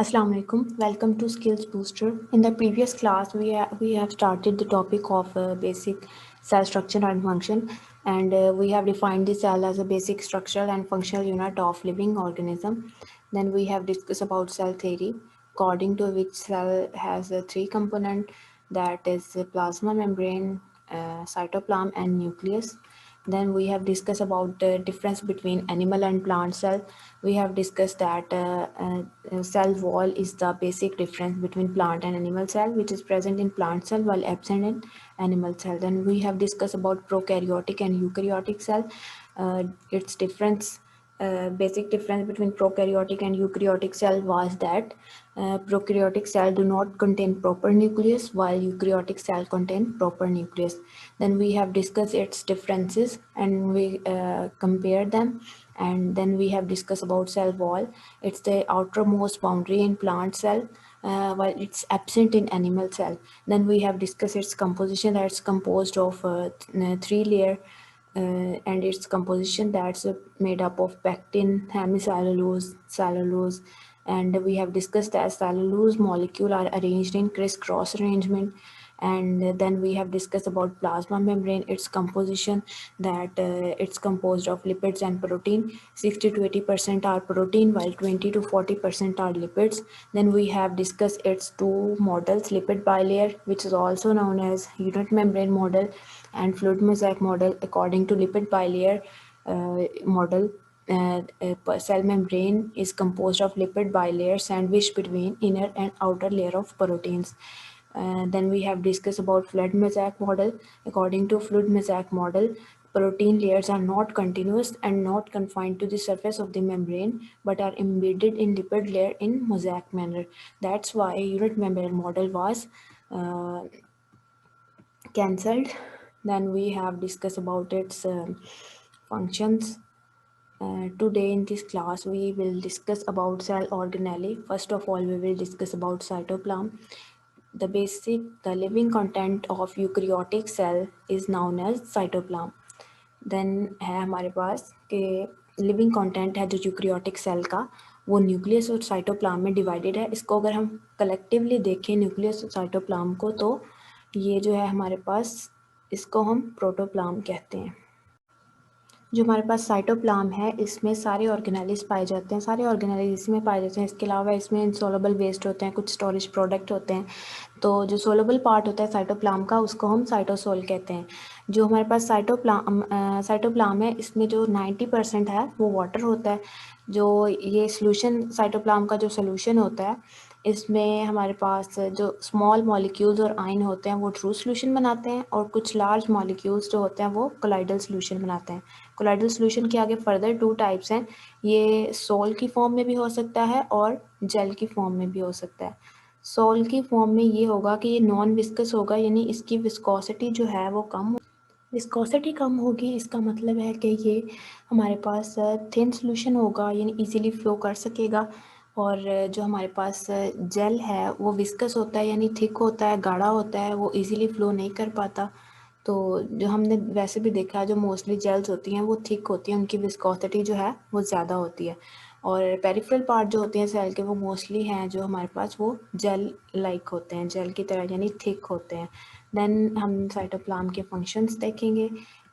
Assalamu alaikum. Welcome to Skills Booster. In the previous class, we have started the topic of basic cell structure and function, and we have defined the cell as a basic structural and functional unit of living organism. Then we have discussed about cell theory, according to which cell has three component, that is plasma membrane, cytoplasm, and nucleus. Then we have discussed about the difference between animal and plant cell. We have discussed that cell wall is the basic difference between plant and animal cell, which is present in plant cell while absent in animal cell. Then we have discussed about prokaryotic and eukaryotic cell. Its difference, basic difference between prokaryotic and eukaryotic cell was that prokaryotic cell do not contain proper nucleus while eukaryotic cell contain proper nucleus. Then we have discussed its differences and we compare them, and then we have discussed about cell wall. It's the outermost boundary in plant cell while it's absent in animal cell. Then we have discussed its composition, that's composed of three layer, and its composition that's made up of pectin, hemicellulose, cellulose, and we have discussed that cellulose molecule are arranged in crisscross arrangement. And then we have discussed about plasma membrane, its composition, that it's composed of lipids and protein. 60 to 80% are protein while 20 to 40% are lipids. Then we have discussed its two models, lipid bilayer, which is also known as unit membrane model, and fluid mosaic model. According to lipid bilayer model, cell membrane is composed of lipid bilayer sandwiched between inner and outer layer of proteins. Then we have discussed about fluid mosaic model. According to fluid mosaic model, protein layers are not continuous and not confined to the surface of the membrane, but are embedded in lipid layer in mosaic manner. That's why unit membrane model was cancelled. Then we have discussed about its functions. Today in this class we will discuss about cell organelle. First of all, we will discuss about cytoplasm. The living content of eukaryotic cell is known as cytoplasm. Then है हमारे पास कि living content है जो eukaryotic cell का, वो nucleus और cytoplasm में divided है. इसको अगर हम कलेक्टिवली देखें न्यूक्लियस और साइटोप्लाज्म को, तो ये जो है हमारे पास, इसको हम प्रोटोप्लाज्म कहते हैं. जो हमारे पास साइटोप्लाज्म है, इसमें सारे ऑर्गेनेलिस पाए जाते हैं. सारे ऑर्गेनेलिस इसमें पाए जाते हैं. इसके अलावा इसमें इनसॉल्युबल वेस्ट होते हैं, कुछ स्टोरेज प्रोडक्ट होते हैं. तो जो सोलबल पार्ट होता है साइटोप्लाज्म का, उसको हम साइटोसोल कहते हैं. जो हमारे पास साइटोप्लाज्म है, इसमें जो 90% है वो वाटर होता है. जो ये सोल्यूशन, साइटोप्लाज्म का जो सोल्यूशन होता है, इसमें हमारे पास जो स्मॉल मॉलिक्यूल्स और आयन होते हैं वो ट्रू सोल्यूशन बनाते हैं, और कुछ लार्ज मॉलिक्यूल्स जो होते हैं वो कोलाइडल सोल्यूशन बनाते हैं. कोलाइडल सोल्यूशन के आगे फर्दर 2 टाइप्स हैं. ये सोल की फॉर्म में भी हो सकता है और जेल की फॉर्म में भी हो सकता है. सोल की फॉर्म में ये होगा कि ये नॉन विस्कस होगा, यानी इसकी विस्कोसिटी जो है वो विस्कोसिटी कम होगी. इसका मतलब है कि ये हमारे पास थिन सोल्यूशन होगा, यानी इजीली फ्लो कर सकेगा. और जो हमारे पास जेल है वो विस्कस होता है, यानी थिक होता है, गाढ़ा होता है, वो इजीली फ्लो नहीं कर पाता. तो जो हमने वैसे भी देखा है, जो मोस्टली जेल्स होती हैं वो थिक होती हैं, उनकी विस्कोसिटी जो है वो ज़्यादा होती है. और पेरिफेरल पार्ट जो होते हैं सेल के, वो मोस्टली हैं जो हमारे पास वो जेल लाइक होते हैं, जेल की तरह, यानी थिक होते हैं. देन हम साइटोप्लाज्म के फंक्शंस देखेंगे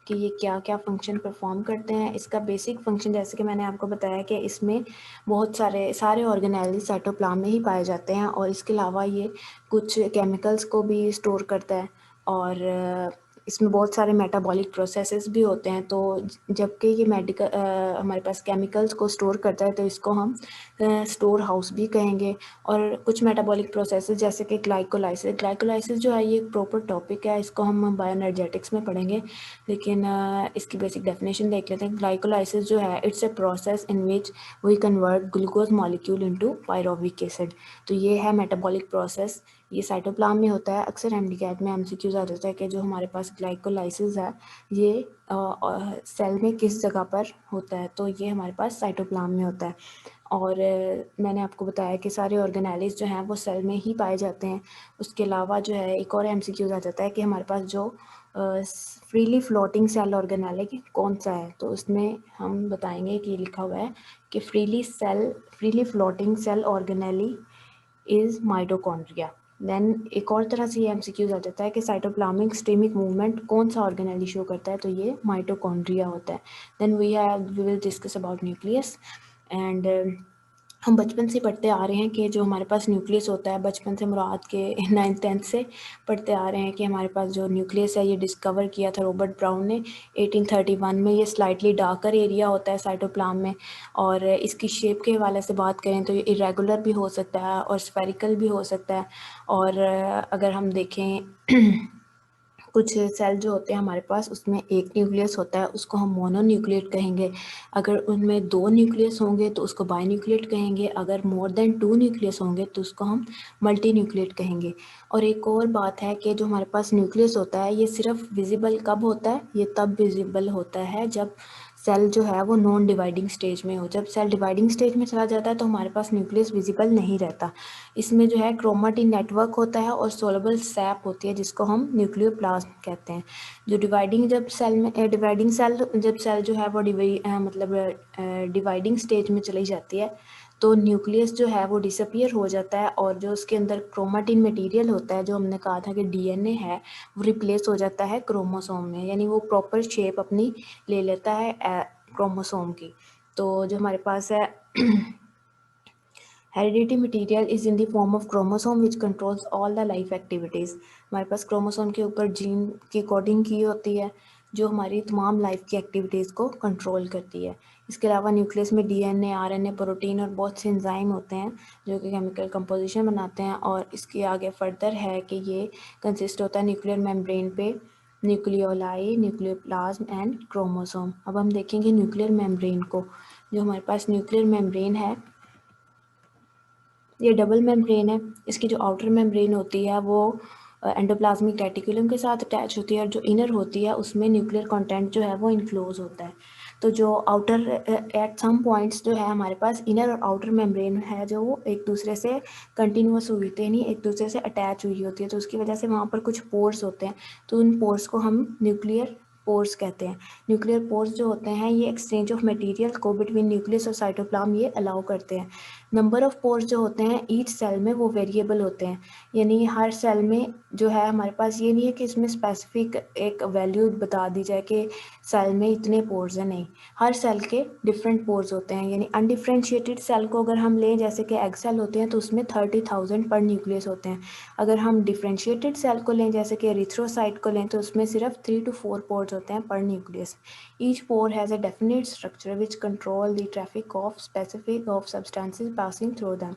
कि ये क्या क्या फंक्शन परफॉर्म करते हैं. इसका बेसिक फंक्शन, जैसे कि मैंने आपको बताया कि इसमें बहुत सारे ऑर्गेनेल साइटोप्लाज्म में ही पाए जाते हैं, और इसके अलावा ये कुछ केमिकल्स को भी स्टोर करता है, और इसमें बहुत सारे मेटाबॉलिक प्रोसेसेस भी होते हैं. तो जबकि ये हमारे पास केमिकल्स को स्टोर करता है, तो इसको हम स्टोर हाउस भी कहेंगे. और कुछ मेटाबॉलिक प्रोसेसेस जैसे कि ग्लाइकोलाइसिस जो है ये एक प्रॉपर टॉपिक है, इसको हम बायोएनर्जेटिक्स में पढ़ेंगे, लेकिन इसकी बेसिक डेफिनेशन देख लेते हैं. ग्लाइकोलाइसिस जो है, it's a process in which we convert glucose molecule into pyruvic acid. तो ये है मेटाबॉलिक प्रोसेस, ये साइटोप्लाज्म में होता है. अक्सर एमडीकैट में एमसीक्यूज आ जाता है कि जो हमारे पास ग्लाइकोलाइसिस है ये सेल में किस जगह पर होता है, तो ये हमारे पास साइटोप्लाज्म में होता है. और मैंने आपको बताया कि सारे ऑर्गेनेलिस जो हैं वो सेल में ही पाए जाते हैं. उसके अलावा जो है एक और एमसीक्यूज आ जाता है कि हमारे पास जो फ्रीली फ्लोटिंग सेल ऑर्गेनेल कौन सा है, तो उसमें हम बताएंगे कि लिखा हुआ है कि freely floating cell organelle is mitochondria. Then एक और तरह से ये एमसीक्यूज आ जाता है कि साइटोप्लाज्मिक स्टेमिक मूवमेंट कौन सा ऑर्गेनेल शो करता है, तो ये माइटोकॉन्ड्रिया होता है। Then we will discuss about nucleus. And हम बचपन से पढ़ते आ रहे हैं कि जो हमारे पास न्यूक्लियस होता है, बचपन से मुराद के 9th-10th से पढ़ते आ रहे हैं कि हमारे पास जो न्यूक्लियस है ये डिस्कवर किया था रॉबर्ट ब्राउन ने 1831 में। ये स्लाइटली डार्कर एरिया होता है साइटोप्लाज्म में, और इसकी शेप के हवाले से बात करें तो ये इरेगुलर भी हो सकता है और स्फेरिकल भी हो सकता है। और अगर हम देखें कुछ सेल जो होते हैं हमारे पास, उसमें एक न्यूक्लियस होता है, उसको हम मोनोन्यूक्लिएट कहेंगे। अगर उनमें 2 न्यूक्लियस होंगे तो उसको बाइन्यूक्लिएट कहेंगे। अगर मोर देन 2 न्यूक्लियस होंगे तो उसको हम मल्टीन्यूक्लिएट कहेंगे। और एक और बात है कि जो हमारे पास न्यूक्लियस होता है ये सिर्फ विजिबल कब होता है, ये तब विजिबल होता है जब सेल जो है वो नॉन डिवाइडिंग स्टेज में हो। जब सेल डिवाइडिंग स्टेज में चला जाता है तो हमारे पास न्यूक्लियस विजिबल नहीं रहता। इसमें जो है क्रोमाटिन नेटवर्क होता है और सोलबल सैप होती है जिसको हम न्यूक्लियोप्लाज्म कहते हैं। जो डिवाइडिंग जब सेल में डिवाइडिंग सेल जब सेल जो है वो डिवाइडिंग स्टेज में चली जाती है तो न्यूक्लियस जो है वो डिसअपियर हो जाता है, और जो उसके अंदर क्रोमाटिन मटेरियल होता है, जो हमने कहा था कि डीएनए है, वो रिप्लेस हो जाता है क्रोमोसोम में, यानी वो प्रॉपर शेप अपनी ले लेता है क्रोमोसोम की। तो जो हमारे पास है heredity material is in the form of chromosome which controls all the life activities. हमारे पास क्रोमोसोम के ऊपर जीन की कोडिंग की होती है जो हमारी तमाम लाइफ की एक्टिविटीज़ को कंट्रोल करती है। इसके अलावा न्यूक्लियस में डीएनए, आरएनए, प्रोटीन और बहुत से एंजाइम होते हैं जो कि केमिकल कंपोजिशन बनाते हैं। और इसके आगे फर्दर है कि ये कंसिस्ट होता है न्यूक्लियर मेम्ब्रेन पे, न्यूक्लियोलाई, न्यूक्लियोप्लाज्म एंड क्रोमोसोम। अब हम देखेंगे न्यूक्लियर मेम्ब्रेन को। जो हमारे पास न्यूक्लियर मेम्ब्रेन है ये डबल मेम्ब्रेन है। इसकी जो आउटर मेम्ब्रेन होती है वो एंडोप्लाज्मिक रेटिकुलम के साथ अटैच होती है, और जो इनर होती है उसमें न्यूक्लियर कंटेंट जो है वो इनक्लोज होता है। तो जो आउटर एट सम पॉइंट्स जो है हमारे पास इनर और आउटर मेम्ब्रेन है जो वो एक दूसरे से कंटिन्यूस हुई होती है, नहीं एक दूसरे से अटैच हुई होती है, तो उसकी वजह से वहाँ पर कुछ पोर्स होते हैं। तो उन पोर्स को हम न्यूक्लियर पोर्स कहते हैं। न्यूक्लियर पोर्स जो होते हैं ये एक्सचेंज ऑफ मटेरियल को बिटवीन न्यूक्लियस और साइटोप्लाज्म ये अलाउ करते हैं। नंबर ऑफ पोर्स जो होते हैं ईच सेल में वो वेरिएबल होते हैं, यानी हर सेल में जो है हमारे पास ये नहीं है कि इसमें स्पेसिफिक एक वैल्यू बता दी जाए कि सेल में इतने पोर्स हैं, नहीं, हर सेल के डिफरेंट पोर्स होते हैं। यानी अनडिफ्रेंशिएटेड सेल को अगर हम लें जैसे कि एग सेल होते हैं तो उसमें 30,000 पर न्यूक्लियस होते हैं। अगर हम डिफ्रेंशिएटेड सेल को लें जैसे कि एरिथ्रोसाइट को लें तो उसमें सिर्फ 3 to 4 पोर्स होते हैं पर nucleus. Each pore has a definite structure which control the traffic of specific of substances passing through them.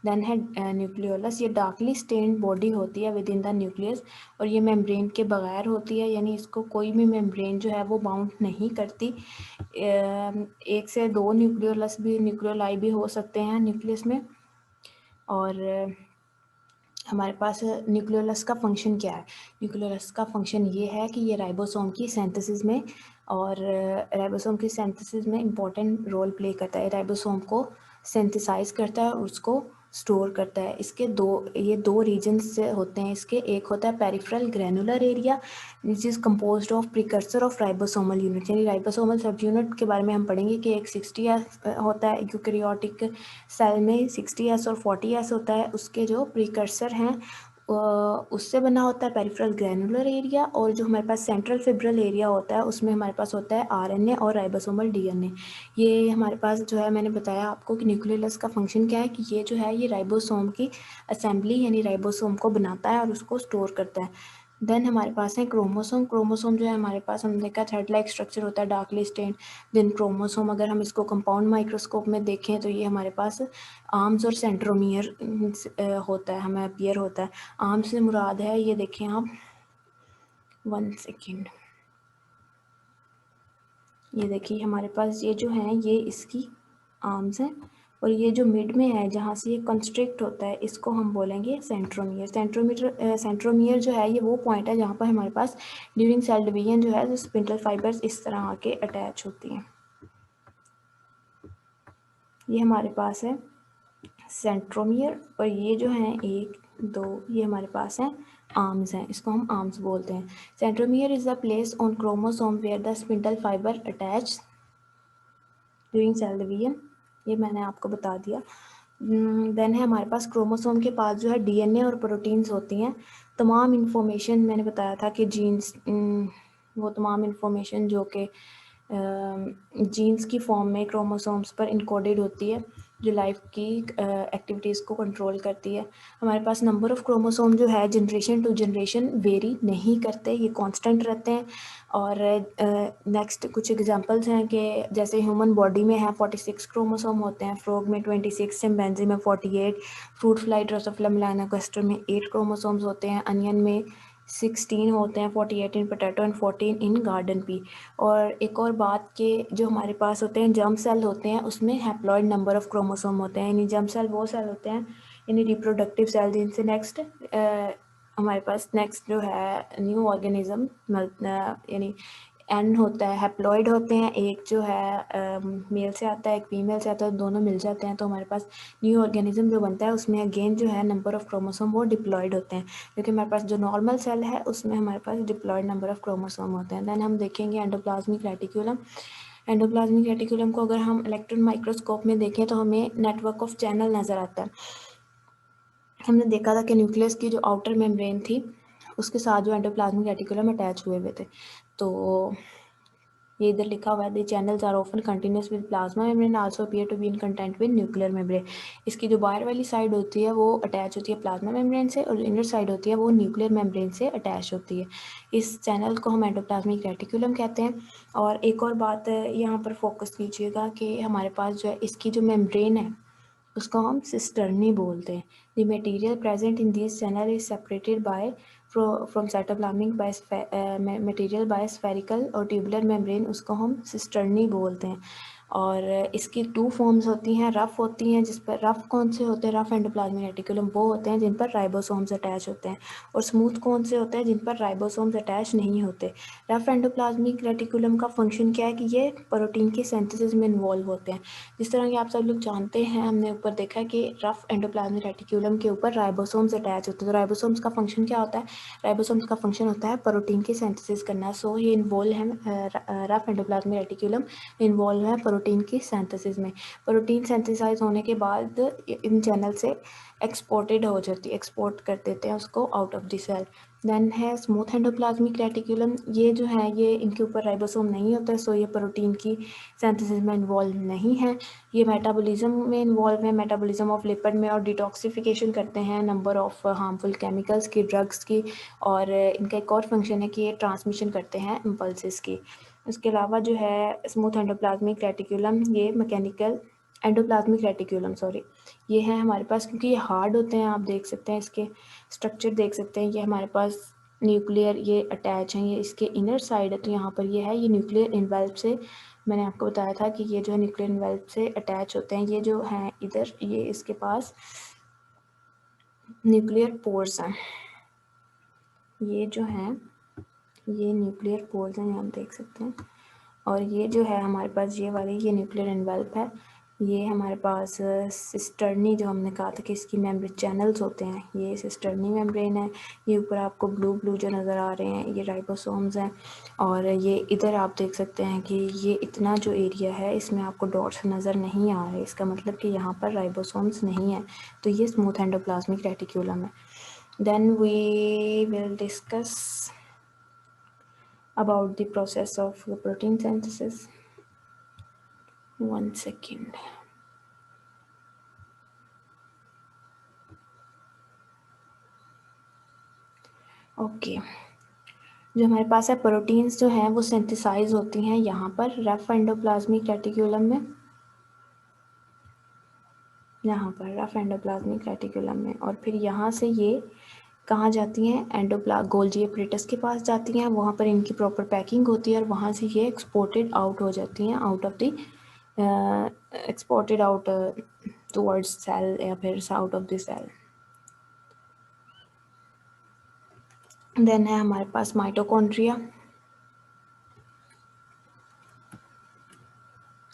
Then है न्यूक्लियोलस, ये डार्कली स्टेन्ड बॉडी होती है विद इन द न्यूक्लियस, और ये मेम्ब्रेन के बगैर होती है, यानी इसको कोई भी मेम्ब्रेन जो है वो बाउंड नहीं करती। एक से दो न्यूक्लियोलाई भी हो सकते हैं न्यूक्लियस में। और हमारे पास न्यूक्लियोलस का फंक्शन क्या है? न्यूक्लियोलस का फंक्शन ये है कि ये राइबोसोम की सिंथेसिस में और राइबोसोम की सिंथेसिस में इम्पॉर्टेंट रोल प्ले करता है। राइबोसोम को सिंथेसाइज करता है और उसको स्टोर करता है। इसके दो रीजन्स होते हैं इसके। एक होता है peripheral granular area which is composed of precursor of ribosomal unit, यानी राइबोसोमल सब यूनिट के बारे में हम पढ़ेंगे कि एक 60S होता है यूकैरियोटिक सेल में, 60S और 40S होता है, उसके जो प्रिकर्सर हैं उससे बना होता है पेरिफेरल ग्रैनुलर एरिया। और जो हमारे पास सेंट्रल फिब्रल एरिया होता है उसमें हमारे पास होता है आरएनए और राइबोसोमल डीएनए। ये हमारे पास जो है, मैंने बताया आपको कि न्यूक्लियोलस का फंक्शन क्या है, कि ये जो है ये राइबोसोम की असेंबली यानी राइबोसोम को बनाता है और उसको स्टोर करता है। देन हमारे पास है क्रोमोसोम। क्रोमोसोम जो है हमारे पास, हमने देखा थ्रेड लाइक स्ट्रक्चर होता है, डार्कली स्टेन्ड। देन क्रोमोसोम अगर हम इसको कंपाउंड माइक्रोस्कोप में देखें तो ये हमारे पास आर्म्स और सेंट्रोमियर होता है, हमें अपीयर होता है। आर्म्स से मुराद है, ये देखें आप, 1 सेकेंड, ये देखिए हमारे पास ये जो है ये इसकी आर्म्स हैं, और ये जो मिड में है जहाँ से ये कंस्ट्रिक्ट होता है इसको हम बोलेंगे सेंट्रोमियर। सेंट्रोमियर जो है ये वो पॉइंट है जहाँ पर हमारे पास ड्यूरिंग सेल डिवीजन जो है स्पिंडल फाइबर्स इस तरह आके अटैच होती हैं। ये हमारे पास है सेंट्रोमियर, और ये जो है 1 2 ये हमारे पास हैं आर्म्स हैं, इसको हम आर्म्स बोलते हैं। Centromere is the place on chromosome where the spindle fiber attach during cell division, ये मैंने आपको बता दिया। देन है हमारे पास क्रोमोसोम के पास जो है डीएनए और प्रोटीन्स होती हैं। तमाम इन्फॉर्मेशन मैंने बताया था कि जीन्स, वो तमाम इन्फॉर्मेशन जो कि जीन्स की फॉर्म में क्रोमोसोम्स पर इनकोडेड होती है, जो लाइफ की एक्टिविटीज़ को कंट्रोल करती है। हमारे पास नंबर ऑफ़ क्रोमोसोम जो है जनरेशन टू जनरेशन वेरी नहीं करते, ये कांस्टेंट रहते हैं। और नेक्स्ट कुछ एग्जांपल्स हैं कि जैसे ह्यूमन बॉडी में है 46 क्रोमोसोम होते हैं, फ्रॉग में 26, चिंपैंजी में 48, फ्रूट फ्लाई ड्रोसोफिला मेलानोगास्टर में 8 क्रोमोसोम्स होते हैं, अनियन में 16 होते हैं, 48 in potato and 14 in garden pea. और एक और बात कि जो हमारे पास होते हैं जर्म सेल होते हैं, उसमें हैप्लॉइड नंबर ऑफ़ क्रोमोसोम होते हैं, यानी जर्म सेल वो सेल होते हैं, यानी रिप्रोडक्टिव सेल, जिनसे नेक्स्ट हमारे पास नेक्स्ट जो है न्यू ऑर्गेनिज्म यानी एन होता है, हैप्लॉइड होते हैं, एक जो है मेल से आता है, एक फीमेल से आता है, दोनों मिल जाते हैं तो हमारे पास न्यू ऑर्गेनिज्म जो बनता है उसमें अगेन जो है नंबर ऑफ़ क्रोमोसोम वो डिप्लॉयड होते हैं, क्योंकि हमारे पास जो नॉर्मल सेल है उसमें हमारे पास डिप्लॉयड नंबर ऑफ़ क्रोमोसोम होते हैं। देन हम देखेंगे एंडोप्लाज्मिक रेटिकुलम। एंडोप्लाज्मिक रेटिकुलम को अगर हम इलेक्ट्रॉन माइक्रोस्कोप में देखें तो हमें नेटवर्क ऑफ चैनल नज़र आता है। हमने देखा था कि न्यूक्लियस की जो आउटर मेम्ब्रेन थी उसके साथ जो एंडोप्लाज्मिक रेटिकुलम अटैच हुए हुए थे, तो ये इधर लिखा हुआ है, the channels are often continuous with plasma membrane also appear to be in content with nuclear membrane. इसकी जो बाहर वाली साइड होती है वो अटैच होती है प्लाज्मा मेम्ब्रेन से, और इनर साइड होती है वो न्यूक्लियर मेम्ब्रेन से अटैच होती है। इस चैनल को हम एंडोप्लाज्मिक रेटिकुलम कहते हैं। और एक और बात यहाँ पर फोकस कीजिएगा कि हमारे पास जो है इसकी जो मेम्ब्रेन है उसको हम सिस्टर्नी बोलते हैं। The material present in this channel is separated by from cytoplasmic by material by spherical और ट्यूबुलर मेम्ब्रेन, उसको हम सिस्टर्नी बोलते हैं। और इसकी 2 फॉर्म्स होती हैं, रफ़ होती हैं, जिस पर रफ़ कौन से होते हैं, रफ़ एंडोप्लाज्मिक रेटिकुलम वो होते हैं जिन पर राइबोसोम्स अटैच होते हैं, और स्मूथ कौन से होते हैं जिन पर राइबोसोम्स अटैच नहीं होते। रफ़ एंडोप्लाज्मिक रेटिकुलम का फंक्शन क्या है कि ये प्रोटीन की सिंथेसिस में इन्वॉल्व होते हैं। जिस तरह कि आप सब लोग जानते हैं, हमने ऊपर देखा है कि रफ़ एंडोप्लाज्मिक रेटिकुलम के ऊपर राइबोसोम्स अटैच होते हैं। तो राइबोसोम्स का फंक्शन क्या होता है? राइबोसोम्स का फंक्शन होता है प्रोटीन की सिंथेसिस करना। सो ये इन्वॉल्व है, रफ़ एंडोप्लाज्मिक रेटिकुलम इन्वॉल्व है प्रोटीन की सिंथेसिस में। प्रोटीन सिंथेसाइज होने के बाद इन चैनल से एक्सपोर्टेड हो जाती है, एक्सपोर्ट कर देते हैं उसको out of the cell. Then है स्मूथ एंडोप्लाज्मिक रेटिकुलम, ये जो है ये इनके ऊपर राइबोसोम नहीं होता है, सो ये प्रोटीन की सिंथेसिस में इन्वॉल्व नहीं है। ये मेटाबॉलिज्म में इन्वॉल्व है, मेटाबॉलिज्म ऑफ लिपिड में, और डिटॉक्सिफिकेशन करते हैं नंबर ऑफ़ हार्मफुल केमिकल्स की, ड्रग्स की, और इनका एक और फंक्शन है कि ये ट्रांसमिशन करते हैं इम्पल्सेस की। उसके अलावा जो है स्मूथ एंडोप्लाज्मिक रेटिकुलम, ये मैकेनिकल एंडोप्लाज्मिक रेटिकुलम सॉरी, ये है हमारे पास, क्योंकि ये हार्ड होते हैं, आप देख सकते हैं इसके स्ट्रक्चर देख सकते हैं, ये हमारे पास न्यूक्लियर ये अटैच हैं, ये इसके इनर साइड है, तो यहाँ पर ये है, ये न्यूक्लियर इन्वेल्व से, मैंने आपको बताया था कि ये जो है न्यूक्लियर इन्वेल्व से अटैच होते हैं। ये जो हैं इधर, ये इसके पास न्यूक्लियर पोर्स हैं, ये जो हैं ये न्यूक्लियर पोर्स हैं, आप देख सकते हैं। और ये जो है हमारे पास ये वाली, ये न्यूक्लियर एनवेल्प है, ये हमारे पास सिस्टर्नी, जो हमने कहा था कि इसकी मेम्ब्रेन चैनल्स होते हैं, ये सिस्टर्नी मेम्ब्रेन है। ये ऊपर आपको ब्लू ब्लू जो नज़र आ रहे हैं ये राइबोसोम्स हैं। और ये इधर आप देख सकते हैं कि ये इतना जो एरिया है इसमें आपको डॉट्स नज़र नहीं आ रहे, इसका मतलब कि यहाँ पर राइबोसोम्स नहीं है, तो ये स्मूथ एंडोप्लाज्मिक रेटिकुलम है। Then we will discuss about the process of protein synthesis. One second. Okay, जो हमारे पास है प्रोटीन्स जो हैं वो सिंथेसाइज होती हैं यहाँ पर रफ एंडोप्लाज्मिक रेटिकुलम में, यहाँ पर रफ एंडोप्लाज्मिक रेटिकुलम में, और फिर यहाँ से ये कहाँ जाती हैं, गोल्जी एपरेटस के पास जाती हैं, वहाँ पर इनकी प्रॉपर पैकिंग होती है, और वहाँ से ये एक्सपोर्टेड आउट हो जाती हैं, out of the exported out towards cell या फिर out of the cell. Then है हमारे पास mitochondria,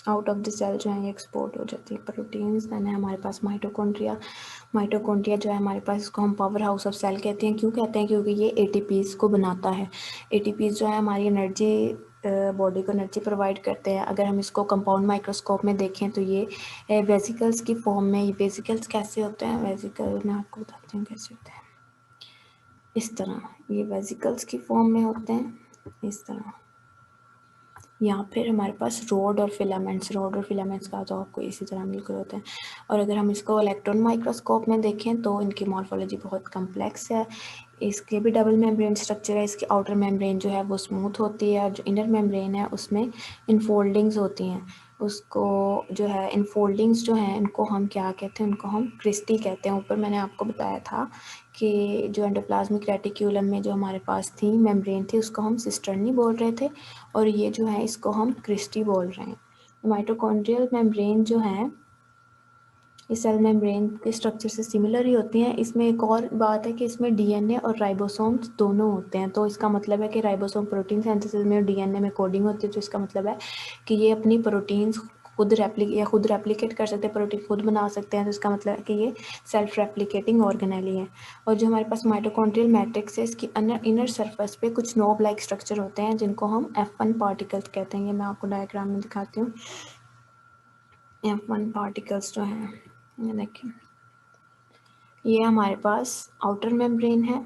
out of the cell जो है ये एक्सपोर्ट हो जाती है प्रोटीन्स। देन है हमारे पास माइटोकॉन्ड्रिया, माइटोकॉन्ड्रिया जो है हमारे पास, इसको हम पावर हाउस ऑफ सेल कहते हैं। क्यों कहते हैं? क्योंकि ये एटीपीज़ को बनाता है। एटीपीज़ जो है हमारी एनर्जी बॉडी को एनर्जी प्रोवाइड करते हैं। अगर हम इसको कंपाउंड माइक्रोस्कोप में देखें तो ये वेसिकल्स की फॉर्म में, ये वेसिकल्स कैसे होते हैं, वेसिकल मैं आपको बताती हूँ कैसे होते हैं। इस तरह ये वेसिकल्स की फॉर्म में होते हैं, इस तरह। या फिर हमारे पास रोड और फिलामेंट्स का तो आपको इसी तरह मिलकर होते हैं। और अगर हम इसको इलेक्ट्रॉन माइक्रोस्कोप में देखें तो इनकी मॉर्फोलॉजी बहुत कम्प्लेक्स है। इसके भी डबल मेम्ब्रेन स्ट्रक्चर है। इसकी आउटर मेम्ब्रेन जो है वो स्मूथ होती है और जो इनर मेम्ब्रेन है उसमें इनफोल्डिंग्स होती हैं। उसको जो है इनफोल्डिंग्स जो हैं इनको हम क्या कहते हैं, उनको हम क्रिस्टी कहते हैं। ऊपर मैंने आपको बताया था कि जो एंडोप्लाज्मिक रेटिक्यूलम में जो हमारे पास थी मेम्ब्रेन थी उसको हम सिस्टर्नी बोल रहे थे, और ये जो है इसको हम क्रिस्टी बोल रहे हैं। माइटोकॉन्ड्रियल मेम्ब्रेन जो है इस सेल मेम्ब्रेन के स्ट्रक्चर से सिमिलर ही होती हैं। इसमें एक और बात है कि इसमें डीएनए और राइबोसोम्स दोनों होते हैं। तो इसका मतलब है कि राइबोसोम प्रोटीन सिंथेसिस में डीएनए में कोडिंग होती है, तो इसका मतलब है कि ये अपनी प्रोटीन्स खुद रेप्लिकेट कर सकते हैं, प्रोटीन खुद बना सकते हैं। तो इसका मतलब है कि ये सेल्फ रेप्लिकेटिंग ऑर्गेनेली है। और जो हमारे पास माइटोकॉन्ड्रियल मैट्रिक्स है इसकी इनर सर्फेस पे कुछ नोब लाइक स्ट्रक्चर होते हैं जिनको हम F1 पार्टिकल्स कहते हैं। ये मैं आपको डायग्राम में दिखाती हूँ। F1 पार्टिकल्स जो हैं, ये देखिए, ये हमारे पास आउटर मेम्ब्रेन है,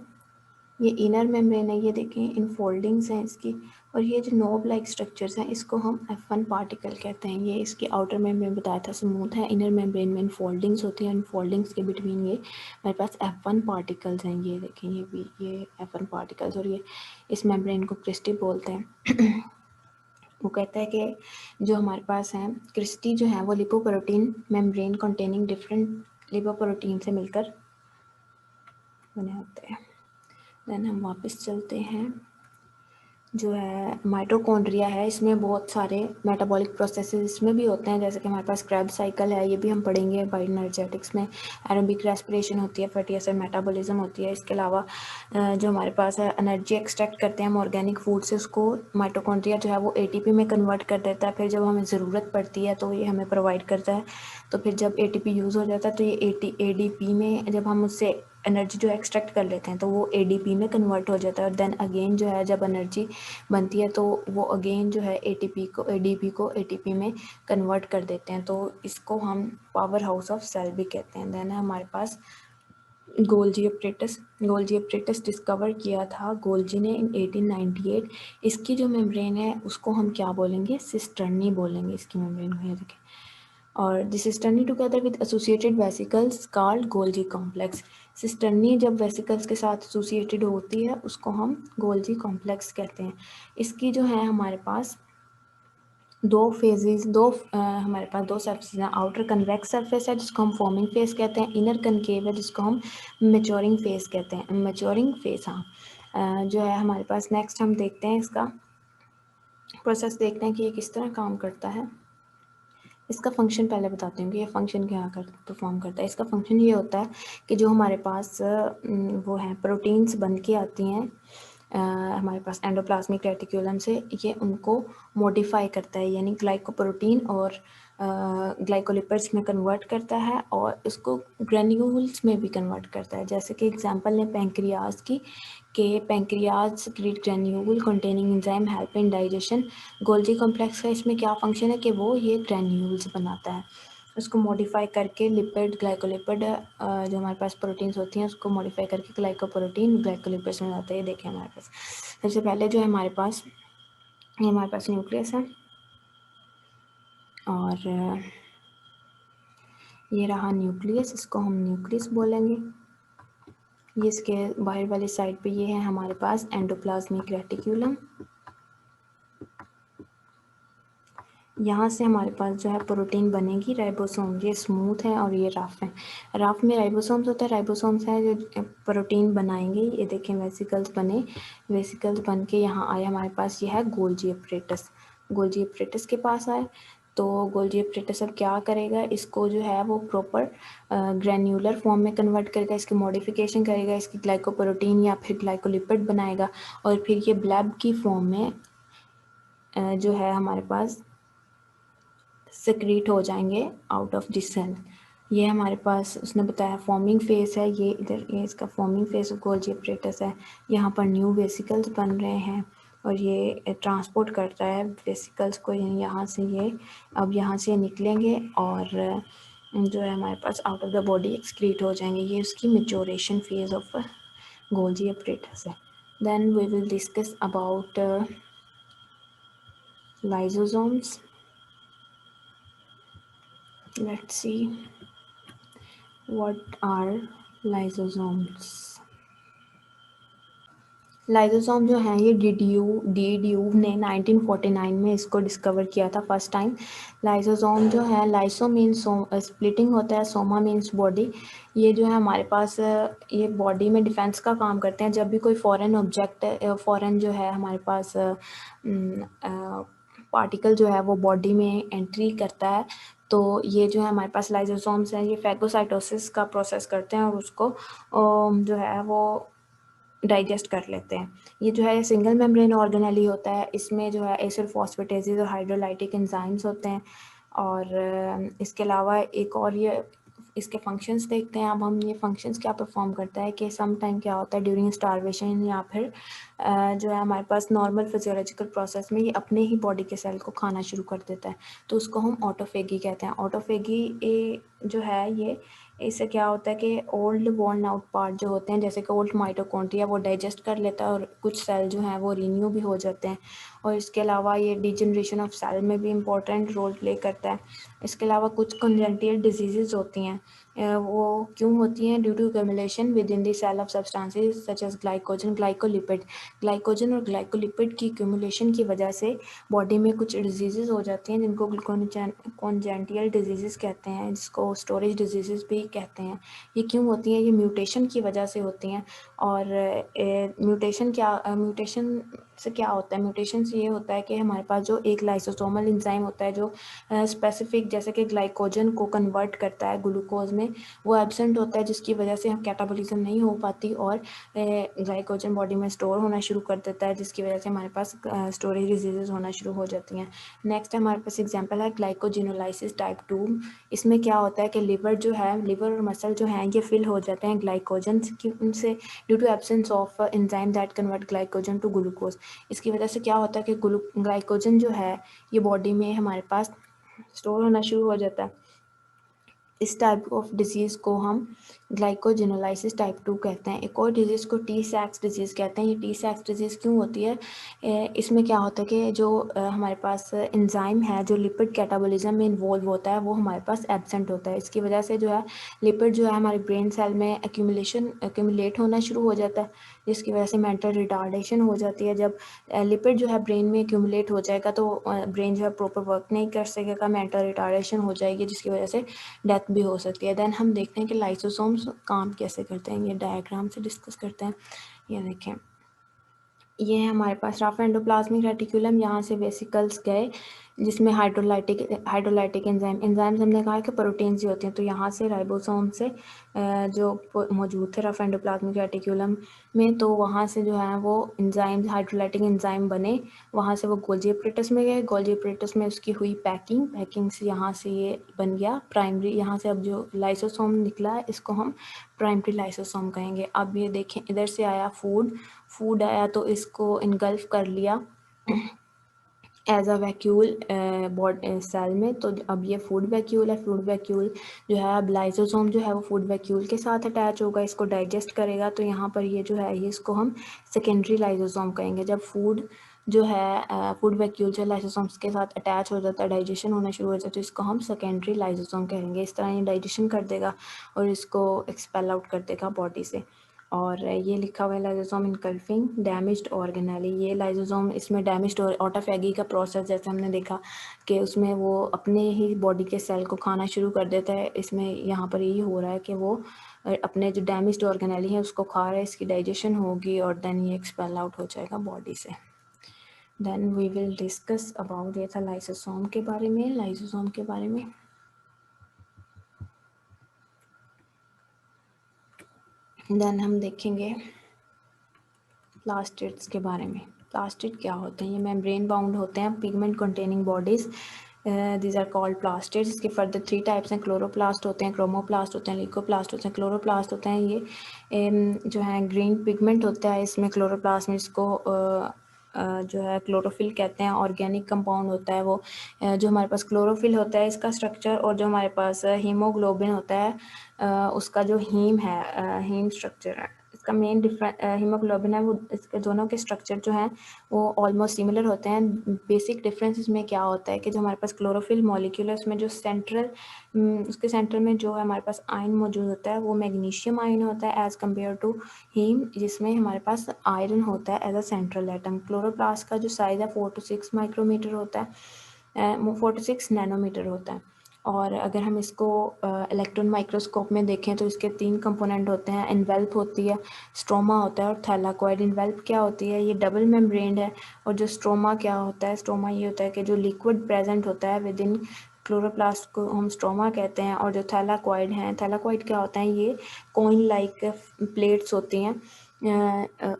ये इनर मेम्ब्रेन है, ये देखें इनफोल्डिंग्स हैं इसकी। और ये जो नोब लाइक स्ट्रक्चर्स हैं इसको हम F1 पार्टिकल कहते हैं। ये इसकी आउटर मेम्ब्रेन बताया था स्मूथ है, इनर मेम्ब्रेन में इनफोल्डिंग्स होती हैं, इनफोल्डिंग्स के बिटवीन ये हमारे पास F1 पार्टिकल्स हैं। ये देखें, ये F1 पार्टिकल्स, और ये इस मेम्ब्रेन को क्रिस्टी बोलते हैं। वो कहता है कि जो हमारे पास है क्रिस्टी जो है वो lipoprotein membrane containing different lipoprotein से मिलकर बने होते हैं। देन हम वापस चलते हैं। जो है माइटोकॉन्ड्रिया है, इसमें बहुत सारे मेटाबॉलिक प्रोसेसेस इसमें भी होते हैं, जैसे कि हमारे पास क्रेब्स साइकिल है, ये भी हम पढ़ेंगे बायोएनर्जेटिक्स में। एरोबिक रेस्पिरेशन होती है, फैटी एसिड मेटाबॉलिज्म होती है। इसके अलावा जो हमारे पास है एनर्जी एक्सट्रैक्ट करते हैं हम ऑर्गेनिक फूड से, उसको माइटोकॉन्ड्रिया जो है वो एटीपी में कन्वर्ट कर देता है। फिर जब हमें ज़रूरत पड़ती है तो ये हमें प्रोवाइड करता है। तो फिर जब एटीपी यूज़ हो जाता है तो ये एडीपी में जब हम उससे एनर्जी जो एक्सट्रैक्ट कर लेते हैं तो वो एडीपी में कन्वर्ट हो जाता है। और देन अगेन जो है जब एनर्जी बनती है तो वो अगेन जो है एडीपी को एटीपी में कन्वर्ट कर देते हैं। तो इसको हम पावर हाउस ऑफ सेल भी कहते हैं। देन हमारे पास गोल्जी ऑपरेटस डिस्कवर किया था गोल्जी ने इन 1898। इसकी जो मेम्ब्रेन है उसको हम क्या बोलेंगे, सिस्टर्नी बोलेंगे इसकी मेम्ब्रेन को। ये देखें, और the cisternae together with associated vesicles called Golgi complex. Cisternae जब वेसिकल्स के साथ एसोसिएटेड होती है उसको हम गोल्जी कॉम्प्लेक्स कहते हैं। इसकी जो है हमारे पास हमारे पास दो सरफेस हैं। आउटर कन्वेक्स सरफेस है जिसको हम फॉर्मिंग फेस कहते हैं, इनर कनकेव है जिसको हम मैच्योरिंग फेस कहते हैं। मैच्योरिंग फेस, हाँ। जो है हमारे पास नेक्स्ट हम देखते हैं इसका प्रोसेस, देखते हैं कि ये किस तरह काम करता है। इसका फंक्शन पहले बताती हूँ कि ये फंक्शन क्या परफॉर्म करता है। इसका फंक्शन ये होता है कि जो हमारे पास वो हैं प्रोटीन्स बन के आती हैं हमारे पास एंडोप्लाज्मिक रेटिक्यूलम से, ये उनको मॉडिफाई करता है, यानी ग्लाइकोप्रोटीन और ग्लाइकोलिपिड्स में कन्वर्ट करता है और इसको ग्रेन्यूल्स में भी कन्वर्ट करता है। जैसे कि एग्जांपल लें पैंक्रियाज की, के pancreas secret granule containing enzyme help in digestion. Golgi complex का इसमें क्या फंक्शन है कि वो ये ग्रेन्यूल्स बनाता है, उसको मॉडिफाई करके लिपिड ग्लाइकोलिपिड जो हमारे पास प्रोटीन्स होती हैं उसको मॉडिफाई करके ग्लाइकोप्रोटीन ग्लाइकोलिपिड्स में जाता है। ये देखें हमारे पास सबसे पहले जो है हमारे पास न्यूक्लियस है, और ये रहा न्यूक्लियस, इसको हम न्यूक्लियस बोलेंगे। ये इसके बाहर वाली साइड पे ये है हमारे पास एंडोप्लाज्मिक रेटिक्यूलम। यहाँ से हमारे पास जो है प्रोटीन बनेगी राइबोसोम, ये स्मूथ है और ये रफ है। रफ में राइबोसोम्स होता है, राइबोसोम्स है जो प्रोटीन बनाएंगे। ये देखें वेसिकल्स बने, वेसिकल्स बन के यहाँ आए हमारे पास, ये है गोल्जी ऑपरेटस के पास आए। तो गोल्जी ऑपरेटस अब क्या करेगा, इसको जो है वो प्रॉपर ग्रैन्युलर फॉर्म में कन्वर्ट करेगा, इसकी मॉडिफिकेशन करेगा, इसकी ग्लाइकोप्रोटीन या फिर ग्लाइकोलिपिड बनाएगा, और फिर ये ब्लैब की फॉर्म में जो है हमारे पास सेक्रीट हो जाएंगे आउट ऑफ दिस सेल। ये हमारे पास उसने बताया फॉर्मिंग फेस है, ये इधर ये इसका फॉर्मिंग फेस गोल्जी ऑपरेटस है। यहाँ पर न्यू वेसिकल्स बन रहे हैं, और ये ट्रांसपोर्ट करता है वेसिकल्स को, यानी यहाँ से ये अब यहाँ से निकलेंगे और जो है हमारे पास out of the body excrete हो जाएंगे। ये उसकी maturation phase of Golgi apparatus है। Then we will discuss about lysosomes. Let's see what are lysosomes. Lysosome जो है ये डी ड्यूव ने 1949 में इसको डिस्कवर किया था फर्स्ट टाइम। लाइसोसोम जो है, लाइसो मीन्स स्प्लिटिंग होता है, सोमा मीन्स बॉडी। ये जो है हमारे पास ये बॉडी में डिफेंस का काम करते हैं। जब भी कोई फॉरेन ऑब्जेक्ट फॉरेन जो है हमारे पास पार्टिकल जो है वो बॉडी में एंट्री करता है, तो ये जो है हमारे पास लाइसोसोम्स हैं, ये फैगोसाइटोसिस का प्रोसेस करते हैं और उसको जो है वो डाइजेस्ट कर लेते हैं। ये जो है सिंगल मेम्ब्रेन ऑर्गेनेली होता है। इसमें जो है एसिड फॉस्फेटेजेस और हाइड्रोलाइटिक एंजाइम्स होते हैं। और इसके अलावा एक और ये इसके फंक्शंस देखते हैं। अब हम ये फंक्शंस क्या परफॉर्म करता है कि सम टाइम क्या होता है ड्यूरिंग स्टारवेशन या फिर जो है हमारे पास नॉर्मल फिजियोलॉजिकल प्रोसेस में ये अपने ही बॉडी के सेल को खाना शुरू कर देता है, तो उसको हम ऑटोफेगी कहते हैं। ऑटोफेगी जो है ये इससे क्या होता है कि ओल्ड वॉर्न आउट पार्ट जो होते हैं, जैसे कि ओल्ड माइटोकॉन्ड्रिया, वो डाइजेस्ट कर लेता है और कुछ सेल जो हैं वो रीन्यू भी हो जाते हैं। और इसके अलावा ये डिजनरेशन ऑफ सेल में भी इम्पोर्टेंट रोल प्ले करता है। इसके अलावा कुछ कंजेंटियल डिजीज़ होती हैं, वो क्यों होती हैं? Due to accumulation within the cell of substances such as glycogen, glycolipid. Glycogen और ग्लाइकोलिपिड की एक्यूमुलेशन की वजह से बॉडी में कुछ डिजीज़ हो जाती हैं जिनको कॉन्जेंटियल डिजीज़ कहते हैं, जिसको स्टोरेज डिजीज़ भी कहते हैं। ये क्यों होती हैं? ये म्यूटेशन की वजह से होती हैं। और म्यूटेशन से क्या होता है? म्यूटेशन से ये होता है कि हमारे पास जो एक लाइसोसोमल एंजाइम होता है जो स्पेसिफिक जैसे कि ग्लाइकोजन को कन्वर्ट करता है ग्लूकोज में, वो एब्सेंट होता है, जिसकी वजह से हम कैटाबॉलिज्म नहीं हो पाती और ग्लाइकोजन बॉडी में स्टोर होना शुरू कर देता है, जिसकी वजह से हमारे पास स्टोरेज डिजीजेज होना शुरू हो जाती हैं। नेक्स्ट हमारे पास एग्जांपल है ग्लाइकोजिनोलाइसिस टाइप 2। इसमें क्या होता है कि लिवर और मसल जो हैं ये फिल हो जाते हैं ग्लाइकोजन की उनसे, due to absence of enzyme that convert glycogen to glucose. इसकी वजह से क्या होता है कि ग्लाइकोजन जो है ये बॉडी में हमारे पास स्टोर होना शुरू हो जाता है। इस टाइप ऑफ डिजीज़ को हम ग्लाइकोजिनोलाइसिस टाइप 2 कहते हैं। एक और डिजीज़ को टी सैक्स डिजीज़ कहते हैं। ये टी सैक्स डिजीज़ क्यों होती है? इसमें क्या होता है कि जो हमारे पास एंजाइम है जो लिपिड कैटाबॉलिज्म में इन्वॉल्व होता है, वो हमारे पास एब्सेंट होता है। इसकी वजह से जो है लिपिड जो है हमारे ब्रेन सेल में एक्यूमुलेट होना शुरू हो जाता है, जिसकी वजह से मेंटल रिटार्डेशन हो जाती है। जब लिपिड जो है ब्रेन में एक्यूमुलेट हो जाएगा तो ब्रेन जो है प्रॉपर वर्क नहीं कर सकेगा, मेंटल रिटार्डेशन हो जाएगी, जिसकी वजह से डेथ भी हो सकती है। देन हम देखते हैं कि लाइसोसोम्स काम कैसे करते हैं, ये डायग्राम से डिस्कस करते हैं। ये देखें, ये है हमारे पास रफ एंडोप्लाज्मिक रेटिकुलम। यहाँ से वेसिकल्स गए जिसमें हाइड्रोलाइटिक एंजाइम्स हमने कहा कि प्रोटीन्स ही होते हैं, तो यहाँ से राइबोसोम से जो मौजूद थे रफ एंडोप्लाज्मिक रेटिकुलम में, तो वहाँ से जो है वो एंजाइम्स हाइड्रोलाइटिक एंजाइम बने। वहाँ से वो गोल्जी apparatus में गए, गोल्जी apparatus में उसकी हुई पैकिंग से यहाँ से ये बन गया प्राइमरी। यहाँ से अब जो लाइसोसोम निकला है इसको हम प्राइमरी लाइसोसोम कहेंगे। अब ये देखें, इधर से आया फूड आया तो इसको इनगल्फ कर लिया एज अ वैक्यूल सेल में, तो अब ये फूड वैक्यूल है। फूड वैक्यूल जो है अब लाइसोसोम जो है वो फूड वैक्यूल के साथ अटैच होगा, इसको डाइजेस्ट करेगा, तो यहाँ पर ये जो है ये इसको हम सेकेंडरी लाइसोसोम कहेंगे। जब फूड जो है फूड वैक्यूल जो लाइसोसोम्स के साथ अटैच हो जाता है, डाइजेशन होना शुरू हो जाता है, तो इसको हम सेकेंडरी लाइसोसोम कहेंगे। इस तरह ये डाइजेशन कर देगा और इसको एक्सपेल आउट कर देगा बॉडी से। और ये लिखा हुआ है लाइसोसोम इनकल्फिंग डैमेज्ड ऑर्गेनेली। ये लाइसोसोम इसमें डैमेज्ड और ऑटोफैगी का प्रोसेस जैसे हमने देखा कि उसमें वो अपने ही बॉडी के सेल को खाना शुरू कर देता है, इसमें यहाँ पर यही हो रहा है कि वो अपने जो डैमेज्ड ऑर्गेनेली है उसको खा रहा है, इसकी डाइजेशन होगी और देन ये एक्सपेल आउट हो जाएगा बॉडी से। Then we will discuss about, ये था लाइसोसोम के बारे में। देन हम देखेंगे प्लास्टिड्स के बारे में। प्लास्टिड क्या होते हैं? ये मेम्ब्रेन बाउंड होते हैं, pigment containing bodies, these are called plastids. इसके फर्दर 3 टाइप्स हैं, क्लोरोप्लास्ट होते हैं, क्रोमोप्लास्ट होते हैं, ल्यूकोप्लास्ट होते हैं। क्लोरोप्लास्ट होते हैं ये जो है ग्रीन पिगमेंट होता है इसमें क्लोरोप्लास्ट में, इसको जो है क्लोरोफिल कहते हैं, ऑर्गेनिक कंपाउंड होता है वो। जो हमारे पास क्लोरोफिल होता है इसका स्ट्रक्चर, और जो हमारे पास हीमोग्लोबिन होता है उसका जो हीम है, हीम स्ट्रक्चर है, इसका मेन डिफरेंस हीमोग्लोबिन है वो, इसके दोनों के स्ट्रक्चर जो हैं वो ऑलमोस्ट सिमिलर होते हैं। बेसिक डिफरेंस इसमें क्या होता है कि जो हमारे पास क्लोरोफिल मॉलिक्यूल है उसमें जो सेंट्रल उसके सेंटर में जो है हमारे पास आयन मौजूद होता है वो मैग्नीशियम आयन होता है एज़ कम्पेयर टू हीम, जिसमें हमारे पास आयरन होता है as a central atom. Chloroplast का जो साइज़ है 4 to 6 माइक्रोमीटर होता है, 4 to 6 नैनोमीटर होता है। और अगर हम इसको इलेक्ट्रॉन माइक्रोस्कोप में देखें तो इसके 3 कंपोनेंट होते हैं, इन्वेल्प होती है, स्ट्रोमा होता है और थैलाकोइड। इन्वेल्प क्या होती है, ये डबल मेम्ब्रेन्ड है, और जो स्ट्रोमा क्या होता है, स्ट्रोमा ये होता है कि जो लिक्विड प्रेजेंट होता है विद इन क्लोरोप्लास्ट को हम स्ट्रोमा कहते हैं। और जो थैलाकोइड हैं, थैलाकोइड क्या होता है, ये कॉइन लाइक प्लेट्स होती हैं,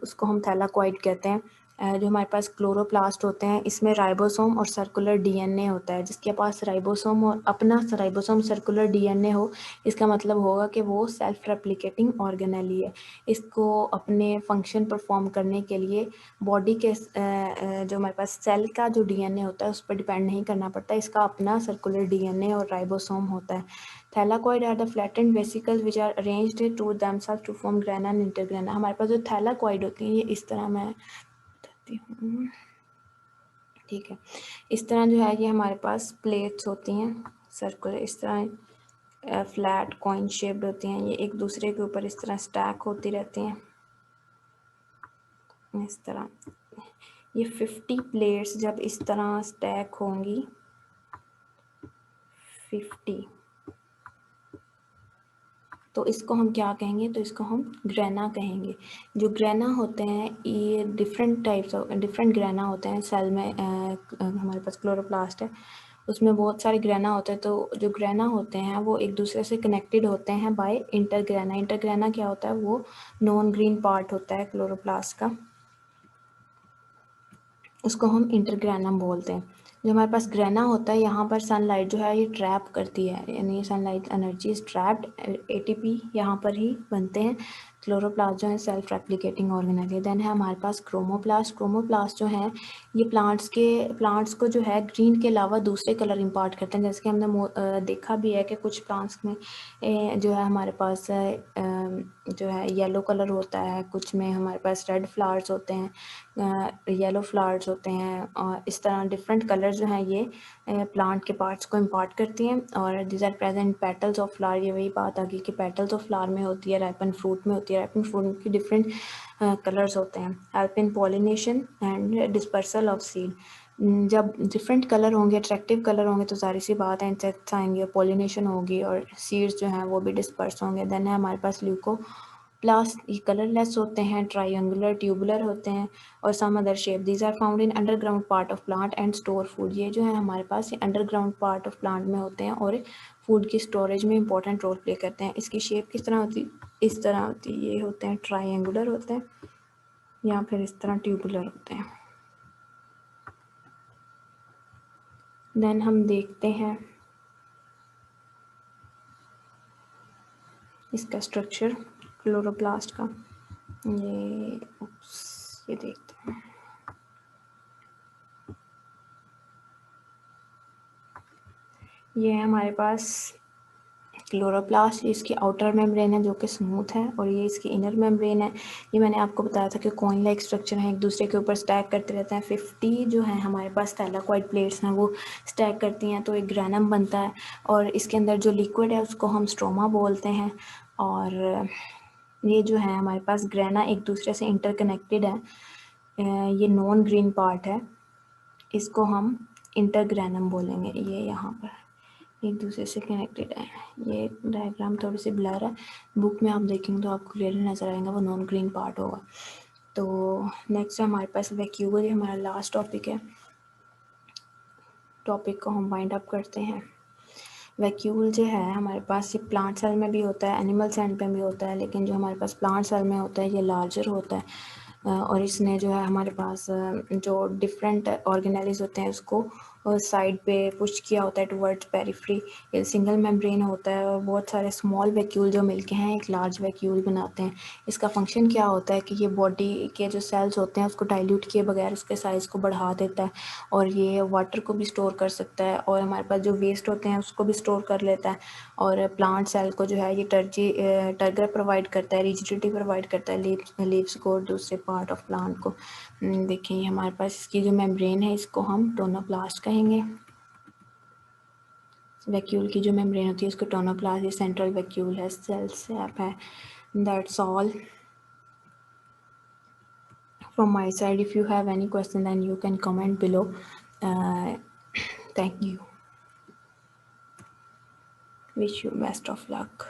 उसको हम थैलाकोइड कहते हैं। जो हमारे पास क्लोरोप्लास्ट होते हैं इसमें राइबोसोम और सर्कुलर डीएनए होता है। जिसके पास राइबोसोम और अपना राइबोसोम सर्कुलर डीएनए हो, इसका मतलब होगा कि वो सेल्फ रेप्लिकेटिंग ऑर्गेनेली है। इसको अपने फंक्शन परफॉर्म करने के लिए बॉडी के जो हमारे पास सेल का जो डीएनए होता है उस पर डिपेंड नहीं करना पड़ता, इसका अपना सर्कुलर डीएनए और राइबोसोम होता है। Thylakoid are the flattened vesicles which are arranged to themselves to form grana and intergrana. हमारे पास जो थैलाकोइड होती है ये इस तरह, मैं बताती हूँ, ठीक है, इस तरह जो है ये हमारे पास प्लेट्स होती हैं सर्कुलर, इस तरह फ्लैट कॉइन शेप्ड होती हैं, ये एक दूसरे के ऊपर इस तरह स्टैक होती रहती हैं इस तरह। ये 50 प्लेट्स जब इस तरह स्टैक होंगी, 50, तो इसको हम क्या कहेंगे, तो इसको हम ग्रेना कहेंगे। जो ग्रेना होते हैं ये different types of different grana होते हैं सेल में। हमारे पास क्लोरोप्लास्ट है उसमें बहुत सारे ग्रेना होते हैं, तो जो ग्रेना होते हैं वो एक दूसरे से कनेक्टेड होते हैं बाय इंटरग्रेना। इंटरग्रेना क्या होता है, वो नॉन ग्रीन पार्ट होता है क्लोरोप्लास्ट का, उसको हम इंटरग्रेनम बोलते हैं। जो हमारे पास ग्रेना होता है यहाँ पर सनलाइट जो है ये ट्रैप करती है, यानी sunlight energy is trapped, ATP यहाँ पर ही बनते हैं। क्लोरोप्लास्ट जो है सेल्फ रेप्लिकेटिंग ऑर्गेनेल। देन है हमारे पास क्रोमोप्लास्ट। क्रोमोप्लास्ट जो है ये प्लांट्स को जो है ग्रीन के अलावा दूसरे कलर इम्पार्ट करते हैं। जैसे कि हमने देखा भी है कि कुछ प्लांट्स में जो है हमारे पास जो है येलो कलर होता है, कुछ में हमारे पास रेड फ्लावर्स होते हैं, येलो फ्लावर्स होते हैं, और इस तरह डिफरेंट कलर जो हैं ये प्लांट के पार्ट्स को इम्पार्ट करती हैं। और this are present petals of flower, ये वही बात आ गई कि पेटल्स ऑफ फ्लावर में होती है, राइपन फ्रूट में होती है। राइपन फ्रूट की डिफरेंट कलर्स होते हैं। Help in pollination and dispersal of seed. जब डिफरेंट कलर होंगे, अट्रैक्टिव कलर होंगे, तो जाहिर सी बात है इंसेक्ट्स आएंगे, पॉलिनेशन होगी और सीड्स जो हैं वो भी डिस्पर्स होंगे। देन है हमारे पास ल्यूको प्लास्ट, ये कलरलेस होते हैं, ट्रायंगुलर ट्यूबुलर होते हैं, और some other shape. These are found in underground part of plant and store food. ये जो है हमारे पास ये अंडरग्राउंड पार्ट ऑफ प्लांट में होते हैं और फूड की स्टोरेज में इंपॉर्टेंट रोल प्ले करते हैं। इसकी शेप किस तरह होती, इस तरह होती है, ये होते हैं ट्रायंगुलर होते हैं, या फिर इस तरह ट्यूबुलर होते हैं। देन हम देखते हैं इसका स्ट्रक्चर क्लोरोप्लास्ट का, ये देखते हैं। ये है हमारे पास क्लोरोप्लास्ट, इसकी आउटर मेम्ब्रेन है जो कि स्मूथ है, और ये इसकी इनर मेम्ब्रेन है। ये मैंने आपको बताया था कि कॉइन लाइक स्ट्रक्चर है, एक दूसरे के ऊपर स्टैक करते रहते हैं। 50 जो है हमारे पास थैलाकोइड प्लेट्स हैं वो स्टैक करती हैं, तो एक ग्रेनम बनता है, और इसके अंदर जो लिक्विड है उसको हम स्ट्रोमा बोलते हैं। और ये जो है हमारे पास ग्रेना एक दूसरे से इंटरकनेक्टेड है, ये नॉन ग्रीन पार्ट है, इसको हम इंटरग्रेनम बोलेंगे। ये यहाँ पर एक दूसरे से कनेक्टेड है। ये डायग्राम थोड़ी सी ब्लर है, बुक में आप देखेंगे तो आपको क्लियरली नज़र आएगा, वो नॉन ग्रीन पार्ट होगा। तो नेक्स्ट हमारे पास वैक्यूल, ये हमारा लास्ट टॉपिक है। टॉपिक को हम वाइंड अप करते हैं। वैक्यूल जो है हमारे पास ये प्लांट सेल में भी होता है, एनिमल सेल में भी होता है, लेकिन जो हमारे पास प्लांट सेल में होता है ये लार्जर होता है, और इसने जो है हमारे पास जो डिफरेंट ऑर्गेनेल्स होते हैं उसको और साइड पे पुश किया होता है टुवर्ड्स पेरिफेरी। ये सिंगल मेम्ब्रेन होता है और बहुत सारे स्मॉल वैक्यूल जो मिलके हैं एक लार्ज वैक्यूल बनाते हैं। इसका फंक्शन क्या होता है कि ये बॉडी के जो सेल्स होते हैं उसको डाइल्यूट किए बगैर उसके साइज़ को बढ़ा देता है, और ये वाटर को भी स्टोर कर सकता है, और हमारे पास जो वेस्ट होते हैं उसको भी स्टोर कर लेता है। और प्लांट सेल को जो है ये टर्गर प्रोवाइड करता है, रिजिडिटी प्रोवाइड करता है लीव्स को और दूसरे पार्ट ऑफ प्लांट को। देखिए हमारे पास इसकी जो मेम्ब्रेन है इसको हम टोनोप्लास्ट कहेंगे। वैक्यूल की जो मेम्ब्रेन होती है उसको टोनोप्लास्ट, ये सेंट्रल वैक्यूल है, सेल सैप है। That's all from my side. If you have any question then you can comment below. uh, Thank you. Wish you best of luck.